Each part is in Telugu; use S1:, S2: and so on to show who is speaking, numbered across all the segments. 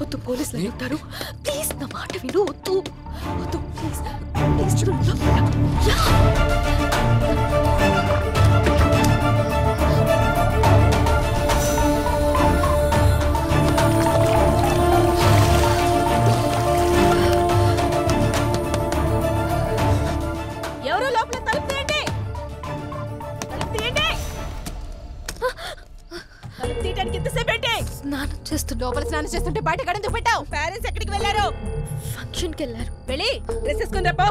S1: వద్దు, పోలీసులు ఉంటారు. ప్లీజ్ నా మాట విను. వద్దు వద్దు, ప్లీజ్ ప్లీజ్. ఎవరో లోపల తలుపు తీయండి, తలుపు తీయండి. తలుపు తీయడానికి ఎంతసేపు ఏంటి? స్నానం చేస్తుంటే లోపల స్నానం చేస్తుంటే బయట గడెందుకు పెట్టావు? పేరెంట్స్ ఎక్కడికి వెళ్ళారు? ఫంక్షన్కి వెళ్ళారు. వెళ్ళి డ్రెస్ వేసుకుని రాపో.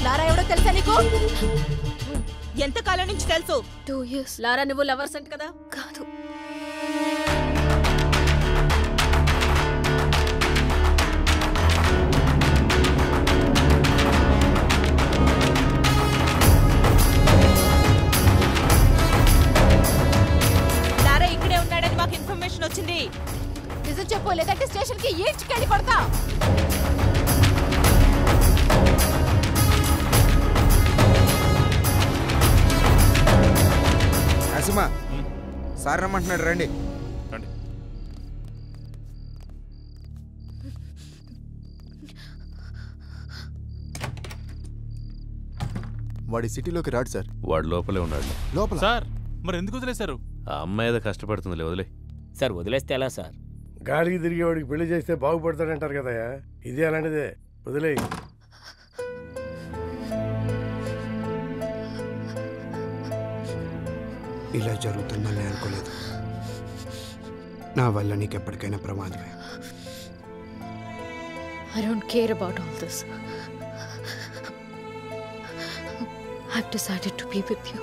S1: లారా ఎవడో తెలుసా నీకు? ఎంత కాలం నుంచి తెలుసు? 2 years. లారా నువ్వు లవర్స్ అంట కదా? కాదు. లారా ఇక్కడే ఉన్నాడని మాకు ఇన్ఫర్మేషన్ వచ్చింది. నిజం చెప్పు, లేదంటే స్టేషన్ కి ఈడ్చుకెళ్ళి పడతా.
S2: అసిమా సార్ రమ్మంటున్నాడు, రండి.
S3: వాడి సిటీలోకి రాడు సార్.
S4: వాడు లోపలే ఉన్నాడు.
S3: లోపల
S5: సార్ మరి ఎందుకు వదిలేశారు?
S4: ఆ అమ్మాయి ఏదో కష్టపడుతుందిలే, వదిలే.
S6: సార్ వదిలేస్తే ఎలా సార్?
S7: గాలికి తిరిగి వాడికి పెళ్లి చేస్తే బాగుపడతాడంటారు కదా, ఇదే అలాంటిదే, వదిలే.
S2: ఇలా జరుగుతుందని అనుకోలేదు. నా వల్ల నీకు ఎప్పటికైనా ప్రమాదమే.
S1: I don't care about all this. I've decided to be with you.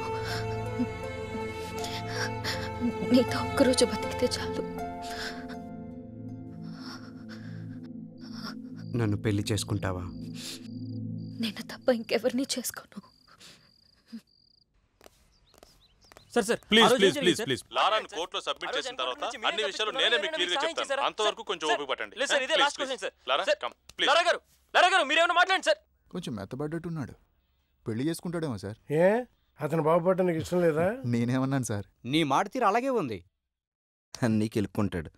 S1: నీతో ఒక్కరోజు బతికితే చాలు.
S2: నన్ను పెళ్లి చేసుకుంటావా?
S1: నేను తప్ప ఇంకెవరిని చేసుకోను.
S5: Sir please please please please లారాని కోర్టులో సబ్మిట్ చేసిన తర్వాత అన్ని విషయాలు నేనే మీకు క్లియర్ గా చెప్తాను. అంతవరకు కొంచెం ఓపిక పట్టండి.
S6: సార్ ఇదే last question sir.
S5: Lara come please.
S6: Lara గారు మీరేమైనా మాట్లాడండి సార్.
S3: కొంచెం మెత్తబడ్డట్టున్నాడు. పెళ్లి చేసుకుంటాడేమో సార్.
S7: ఏ అతను బాగుపడటం నీకు ఇష్టం లేదా?
S3: నేనేమన్నాను సార్?
S8: నీ మాట తీరు అలాగే ఉంది.
S2: అన్నీ కెలుక్కుంటాడు.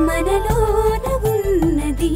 S9: మనలోన ఉన్నది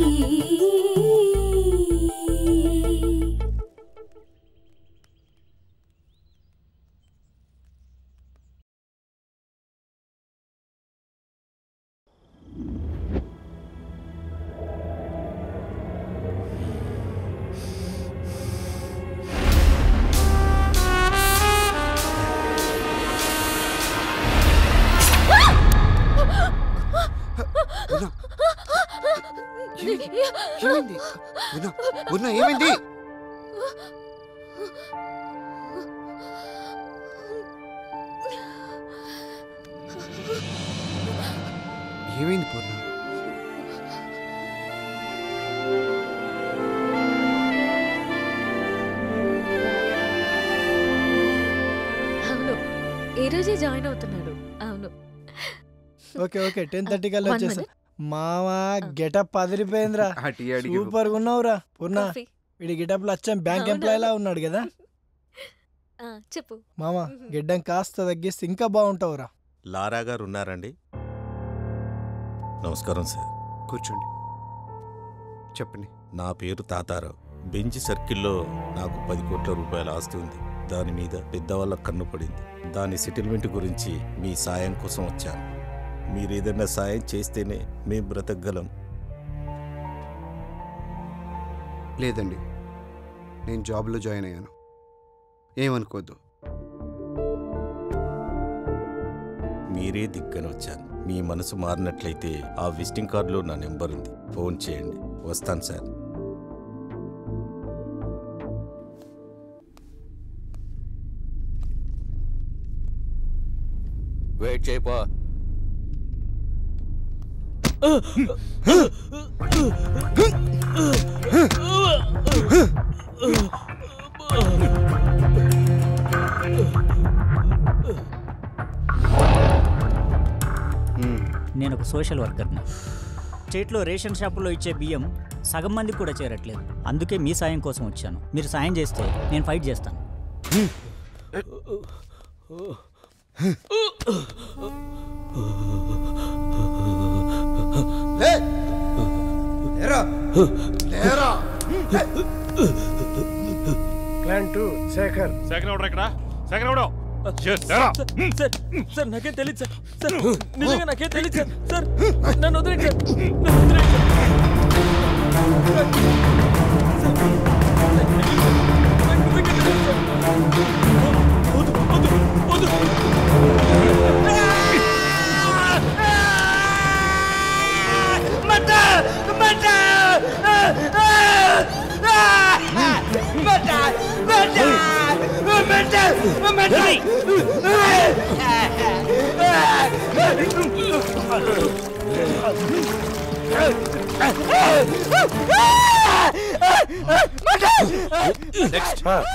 S2: ఏమైంది? ఏమైంది పూర్ణ?
S1: అవును, ఈ రోజే జాయిన్ అవుతున్నాడు. అవును.
S10: ఓకే ఓకే 10:30 కల్లా వచ్చేసా. మావా గెటప్ అదిరిపోయిందిరా, సూపర్ గా ఉన్నావురా పూర్ణ. వీడి గెటప్ లో వచ్చాం బ్యాంక్ ఎంప్లాయ్ లా ఉన్నాడు కదా.
S1: చెప్పు
S10: మామా, గిడ్డం కాస్త తగ్గిస్తే ఇంకా బాగుంటావురా.
S11: లారా గారు ఉన్నారండి? నమస్కారం సార్.
S2: కూర్చోండి, చెప్పండి.
S11: నా పేరు తాతారావు. బెంచ్ సర్కిల్లో నాకు 10 కోట్ల రూపాయల ఆస్తి ఉంది. దాని మీద పెద్దవాళ్ళ కన్ను పడింది. దాని సెటిల్మెంట్ గురించి మీ సాయం కోసం వచ్చాను. మీరేదన్నా సాయం చేస్తేనే మేము బ్రతకగలం.
S2: లేదండి, నేను జాబ్లో జాయిన్ అయ్యాను, ఏమనుకోద్దు.
S11: మీరే దిక్కని వచ్చాను. మీ మనసు మారినట్లయితే ఆ విజిటింగ్ కార్డులో నా నెంబర్ ఉంది, ఫోన్ చేయండి. వస్తాను సార్.
S8: వెయిట్ చేయపా.
S12: నేను ఒక సోషల్ వర్కర్ని. స్టేట్లో రేషన్ షాపులో ఇచ్చే బియ్యం సగం మందికి కూడా చేరట్లేదు. అందుకే మీ సాయం కోసం వచ్చాను. మీరు సాయం చేస్తే నేను ఫైట్ చేస్తాను.
S7: ప్లాన్ 2 శేఖర్.
S5: శేఖర్ ఎవడు ఇక్కడ? శేఖర్ ఎవడు?
S6: సార్ నాకేం తెలియదు సార్. సార్ నిజంగా నాకేం తెలియదు సార్. సార్ నన్ను వదిలేండి సార్. నన్ను వదిలేండి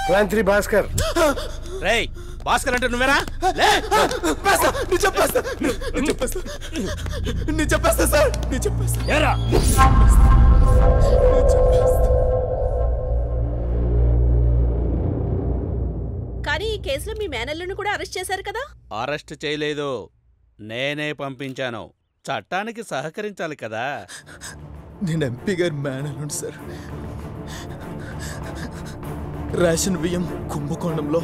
S7: ప్లాన్ 3 భాస్కర్.
S8: రేయ్ భాస్కర్ అంటే నువ్వేనా?
S3: చెప్పేస్తా సార్.
S1: కానీ ఈ కేసులో మీ మేనల్లును కూడా అరెస్ట్ చేశారు కదా?
S8: అరెస్ట్ చేయలేదు, నేనే పంపించాను. చట్టానికి సహకరించాలి కదా.
S3: నేను ఎంపీ గారి మేనల్లుండి సార్. రేషన్ బియ్యం కుంభకోణంలో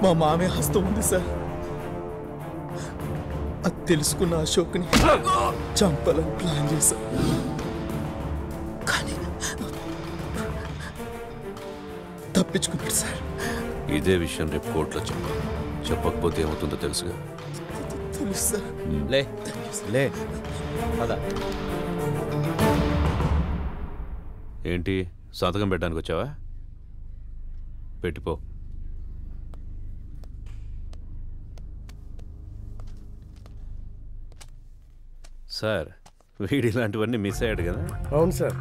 S3: మా మామయ్య హస్తం ఉంది సార్. అది తెలుసుకున్న అశోక్ని చంపాలని ప్లాన్ చేశా. కానీ తప్పించుకున్నాడు సార్.
S4: ఇదే విషయం రేపు కోర్టులో చెప్పకపోతే ఏమవుతుందో తెలుసుగా.
S3: తెలుసు సార్.
S8: లే పద.
S4: ఏంటి సంతకం పెట్టడానికి వచ్చావా? పెట్టిపో. సార్ వీడి ఇలాంటివన్నీ మిస్ అయ్యాడు కదా?
S7: అవును సార్,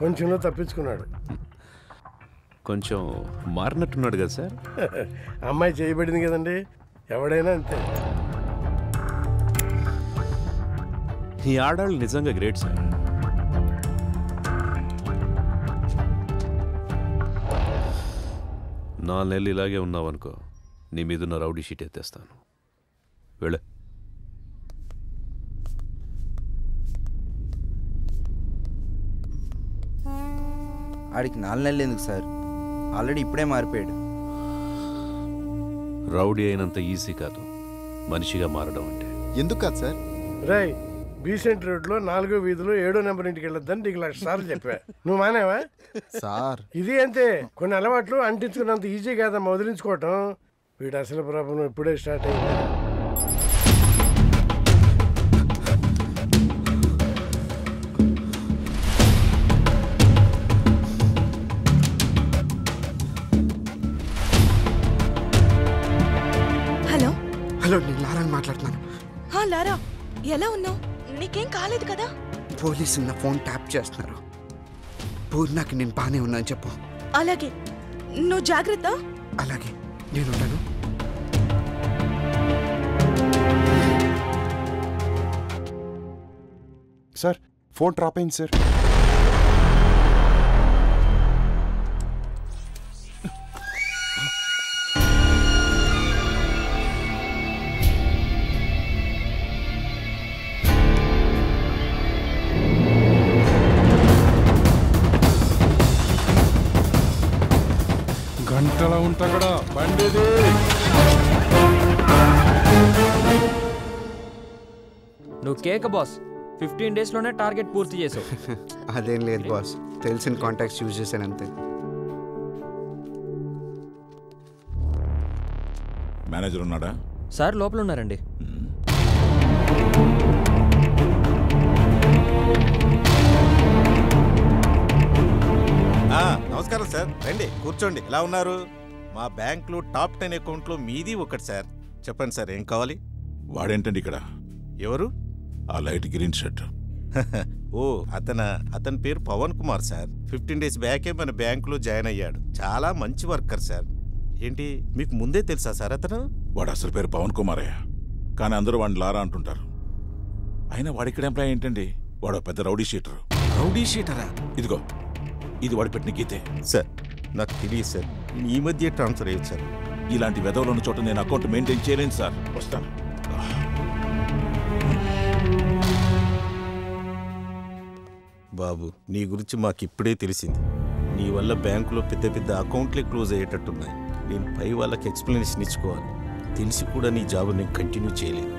S7: కొంచెంలో తప్పించుకున్నాడు.
S4: కొంచెం మారినట్టున్నాడు కదా సార్?
S7: అమ్మాయి చేయబడింది కదండి, ఎవడైనా అంతే.
S4: ఈ ఆడాళ్ళు నిజంగా గ్రేట్ సార్. నా నెలలు ఇలాగే ఉన్నావనుకో, నీ మీదున్న రౌడీ షీట్ ఎత్తేస్తాను. వెళ్ళే.
S13: ఆడికి 4 నెలలు ఎందుకు సార్? ఆల్రెడీ ఇప్పుడే మారిపోయాడు.
S4: రౌడీ అయినంత ఈజీ కాదు మనిషిగా మారడం అంటే.
S3: ఎందుకు కాదు సార్?
S7: రాయ్ బీసెంట్ రోడ్లో 4వ వీధిలో 7వ నెంబర్ ఇంటికి వెళ్ళొద్దని నీకు 1,00,000 సార్లు చెప్పా. నువ్వు మానేవా
S3: సార్?
S7: ఇది అంతే, కొన్ని అలవాట్లు అంటించుకున్నంత ఈజీ కాదమ్మా వదిలించుకోవటం. వీడు అసలు ప్రాబ్లం ఇప్పుడే స్టార్ట్ అయింది.
S1: హలో
S2: హలో, నేను లారాని మాట్లాడుతున్నాను.
S1: లారా, ఎలా ఉన్నావు? నీకేం కాలేదు కదా?
S2: పోలీసులు నా ఫోన్ ట్యాప్ చేస్తున్నారు. పూర్ణకి నేను బానే ఉన్నా అని చెప్పు.
S1: అలాగే, నువ్వు జాగ్రత్త.
S2: అలాగే, నేను ఉంటాను.
S14: సార్ ఫోన్ డ్రాప్ అయింది సార్.
S7: గంటల ఉంటా కూడా బండిది.
S6: నువ్వు కేక బాస్. 15 డేస్లోనే టార్గెట్ పూర్తి చేసావు.
S2: అదేం లేదు బాస్, తెలిసిన కాంటాక్ట్స్ యూజ్ చేశాను అంతే.
S15: మేనేజర్ ఉన్నాడా?
S6: సార్ లోపల ఉన్నారండి.
S11: రండి కూర్చోండి. ఎలా ఉన్నారు? మా బ్యాంక్లో టాప్ 10 అకౌంట్లో మీది ఒకటి సార్. చెప్పండి సార్, ఏం కావాలి?
S15: వాడేంటండి ఇక్కడ?
S11: ఎవరు?
S15: ఆ లైట్ గ్రీన్ షర్ట్.
S11: ఓ అతని పేరు పవన్ కుమార్ సార్. 15 డేస్ బ్యాకే మన బ్యాంకులో జాయిన్ అయ్యాడు. చాలా మంచి వర్కర్ సార్. ఏంటి మీకు ముందే తెలుసా సార్ అతను?
S15: వాడు అసలు పేరు పవన్ కుమారయ్య, కానీ అందరూ వాడిని లారా అంటుంటారు. అయినా వాడిక్కడ ఎంప్లాయ్ ఏంటండి? వాడు పెద్ద రౌడీ షీటరు.
S11: రౌడీ షీటరా?
S15: ఇదిగో ఇది వాడు పెట్టిన గీతే.
S11: సార్ నాకు తెలియదు సార్, ఈ మధ్య ట్రాన్స్ఫర్ అయ్యింది సార్.
S15: ఇలాంటి వెధవలు ఉన్న చోట నేను అకౌంట్ మెయింటైన్ చేయలేను సార్. వస్తాను.
S11: బాబు, నీ గురించి మాకిప్పుడే తెలిసింది. నీ వల్ల బ్యాంకులో పెద్ద పెద్ద అకౌంట్లే క్లోజ్ అయ్యేటట్టున్నాయి. నేను పై వాళ్ళకి ఎక్స్ప్లెనేషన్ ఇచ్చుకోవాలి. తెలిసి కూడా నీ జాబ్ నేను కంటిన్యూ చేయలేదు.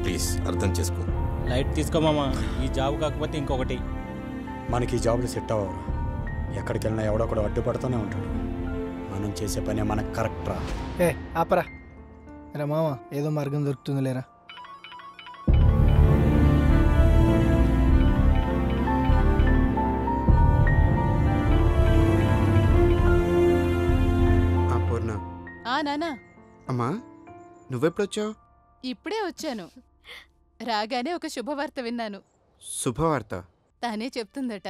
S11: ప్లీజ్ అర్థం చేసుకో.
S12: లైట్ తీసుకోమామా, ఈ జాబ్ కాకపోతే ఇంకొకటి.
S16: మనకి ఈ జాబ్లు సెట్ అవ్వరు. ఎక్కడికి వెళ్ళినా ఎవడో కూడా అడ్డుపడుతూనే ఉంటాడు. మనం చేసే పని మనకు కరెక్ట్ రా.
S10: ఆపరా రా మామ, ఏదో మార్గం దొరుకుతుంది లేరా.
S2: పూర్ణ.
S1: నానా.
S2: అమ్మా నువ్వెప్పుడొచ్చావు?
S1: ఇప్పుడే వచ్చాను. రాగానే ఒక శుభవార్త విన్నాను.
S2: శుభవార్త?
S1: తానే చెప్తుందట.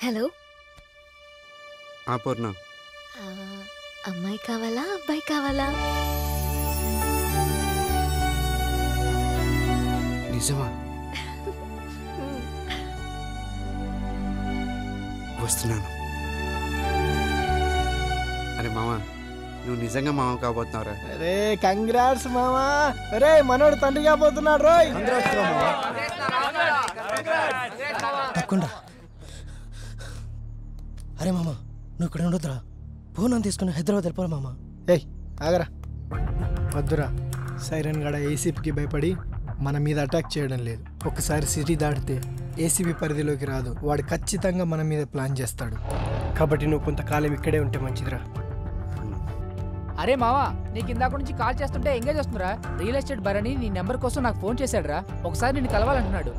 S17: హలో
S2: పూర్ణ.
S17: అమ్మాయి కావాలా అబ్బాయి కావాలా?
S2: నిజమా? వస్తున్నాను. అరే మామ, నువ్వు నిజంగా మామ కాబోతున్నావురా?
S10: అరే కంగ్రాట్స్ మామా. అరే మనోడు తండ్రి కాబోతున్నాడు రోయ్.
S18: అరే మామ, నువ్వు ఇక్కడ ఉండొద్దురా. ఫోన్ తీసుకుని హైదరాబాద్ వెళ్ళిపోరా మామ.
S10: ఏయ్ ఆగరా, వద్దురా. సైరన్ గడ ఏసీపీకి భయపడి మన మీద అటాక్ చేయడం లేదు. ఒకసారి సిటీ దాటితే ఏసీపీ పరిధిలోకి రాదు. వాడు ఖచ్చితంగా మన మీద ప్లాన్ చేస్తాడు. కాబట్టి నువ్వు కొంతకాలం ఇక్కడే ఉంటే మంచిదిరా.
S19: అరే మావా, నీకు ఇందాక నుంచి కాల్ చేస్తుంటే ఎంగేజ్ వస్తుందిరా. రియల్ ఎస్టేట్ భరణి నీ నెంబర్ కోసం నాకు ఫోన్ చేశాడురా. ఒకసారి నిన్ను కలవాలంటున్నాడు.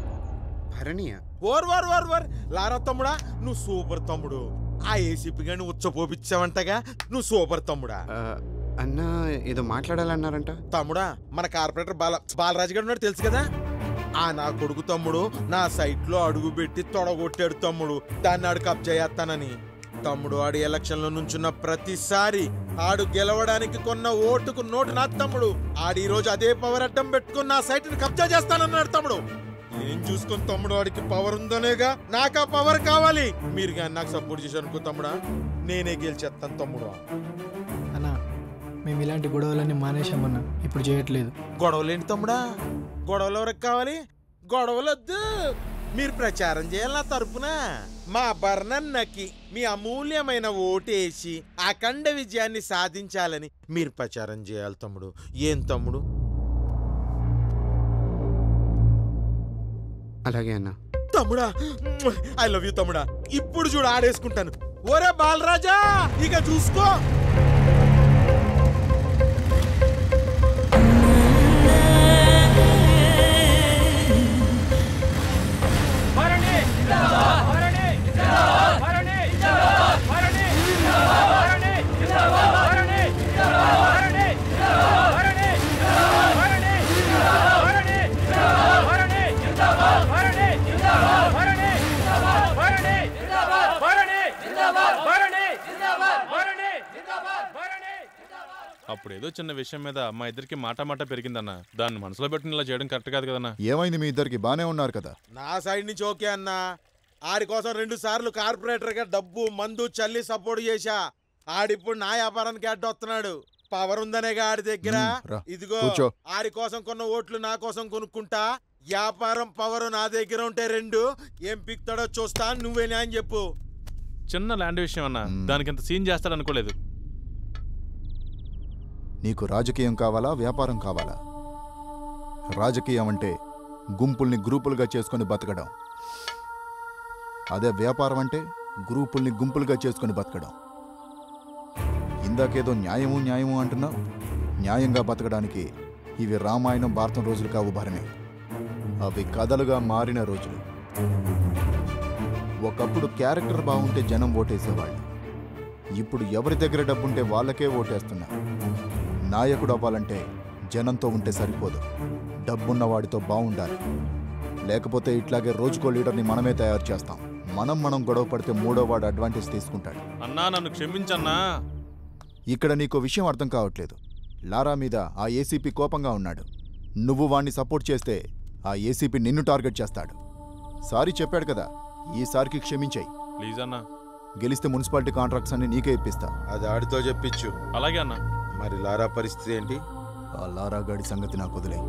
S20: లారా తమ్ముడా, నువ్వు సూపర్ తమ్ముడు. ఆ ఏసీపీ గాని ఉచ్చపోపిచ్చావంటగా, నువ్వు సూపర్ తమ్ముడా.
S2: అన్నా ఏదో మాట్లాడాలన్నారంట.
S20: తమ్ముడా, మన కార్పొరేటర్ బాలరాజు గారు ఉన్నాడు తెలుసు కదా. ఆ నా కొడుకు తమ్ముడు నా సైట్ లో అడుగు పెట్టి తొడగొట్టాడు తమ్ముడు. దాన్ని ఆడు కబ్జా చేస్తానని. తమ్ముడు ఆడు ఎలక్షన్ లో నుంచున్న ప్రతిసారి ఆడు గెలవడానికి కొన్న ఓటుకు నోటు నా తమ్ముడు. ఆడు ఈ రోజు అదే పవర్ అడ్డం పెట్టుకుని నా సైట్ ని కబ్జా చేస్తానన్నాడు తమ్ముడు. ఏం చూసుకుని తమ్ముడు, వాడికి పవర్ ఉందనేగా నాకు ఆ పవర్ కావాలి. మీరు కానీ నాకు సపోర్ట్ చేశారు అనుకో తమ్ముడా, నేనే గెలిచేస్తాను తమ్ముడు.
S10: అన్నా మేము ఇలాంటి గొడవలన్నీ మానేశామన్నా, ఇప్పుడు చేయట్లేదు.
S20: గొడవలేంటి తమ్ముడా? గొడవలు ఎవరికి కావాలి? గొడవలొద్దు. మీరు ప్రచారం చేయాలి నా తరపున. మా బర్ణన్నకి మీ అమూల్యమైన ఓటేసి అఖండ విజయాన్ని సాధించాలని మీరు ప్రచారం చేయాలి తమ్ముడు. ఏం తమ్ముడు?
S2: అలాగే అన్న.
S20: తమ్ముడా, ఐ లవ్ యూ తమ్ముడా. ఇప్పుడు చూడు ఆడేసుకుంటాను. ఓరే బాలరాజా, ఇక చూసుకో.
S5: అప్పుడేదో చిన్న విషయం మీద మా ఇద్దరికి మాట పెరిగిందన్న. దాన్ని మనసులో పెట్టుకుని ఇలా చేయడం కరెక్ట్ కాదు కదన్నా.
S14: ఏమైంది? మీ ఇద్దరికి బానే ఉన్నారు కదా?
S20: నా సైడ్ నుంచి ఓకే అన్నా. ఆడి కోసం 2 సార్లు కార్పొరేటర్ గా డబ్బు మందు చల్లి సపోర్ట్ చేశా. ఆడిప్పుడు నా వ్యాపారానికి అడ్డొస్తున్నాడు. పవర్ ఉందనేగా ఆడి దగ్గర. ఇదిగో ఆడి కోసం కొన్న ఓట్లు నా కోసం కొనుక్కుంటా. వ్యాపారం పవర్ నా దగ్గర ఉంటే 2 ఏం పిక్తాడో చూస్తా. నువ్వే న్యాయం చెప్పు.
S5: చిన్న ల్యాండ్ విషయం అన్న, దానికి ఇంత సీన్ చేస్తాడు అనుకోలేదు.
S14: నీకు రాజకీయం కావాలా, వ్యాపారం కావాలా? రాజకీయం అంటే గుంపుల్ని గ్రూపులుగా చేసుకొని బతకడం. అదే వ్యాపారం అంటే గ్రూపుల్ని గుంపులుగా చేసుకొని బతకడం. ఇందాకేదో న్యాయము అంటున్నావు. న్యాయంగా బతకడానికి ఇవి రామాయణం భారతం రోజులు కావు భరణి. అవి కథలుగా మారిన రోజులు. ఒకప్పుడు క్యారెక్టర్ బాగుంటే జనం ఓటేసేవాళ్ళు. ఇప్పుడు ఎవరి దగ్గర డబ్బుంటే వాళ్ళకే ఓటేస్తున్నారు. నాయకుడు అవ్వాలంటే జనంతో ఉంటే సరిపోదు, డబ్బున్నవాడితో బాగుండాలి. లేకపోతే ఇట్లాగే రోజుకో లీడర్ని మనమే తయారు చేస్తాం. మనం గొడవ పడితే మూడోవాడు అడ్వాంటేజ్ తీసుకుంటాడు.
S5: అన్నా నన్ను క్షమించన్నా.
S14: ఇక్కడ నీకో విషయం అర్థం కావట్లేదు. లారా మీద ఆ ఏసీపీ కోపంగా ఉన్నాడు. నువ్వు వాణ్ణి సపోర్ట్ చేస్తే ఆ ఏసీపీ నిన్ను టార్గెట్ చేస్తాడు. సారీ చెప్పాడు కదా, ఈసారికి క్షమించాయి
S5: ప్లీజ్ అన్నా.
S14: గెలిస్తే మున్సిపాలిటీ కాంట్రాక్ట్స్ అన్ని నీకే ఇప్పిస్తా.
S20: అది ఆడితో చెప్పించు.
S5: అలాగే అన్నా.
S20: మరి లారా పరిస్థితి ఏంటి?
S14: ఆ లారా గాడి సంగతి నాకు వదిలే.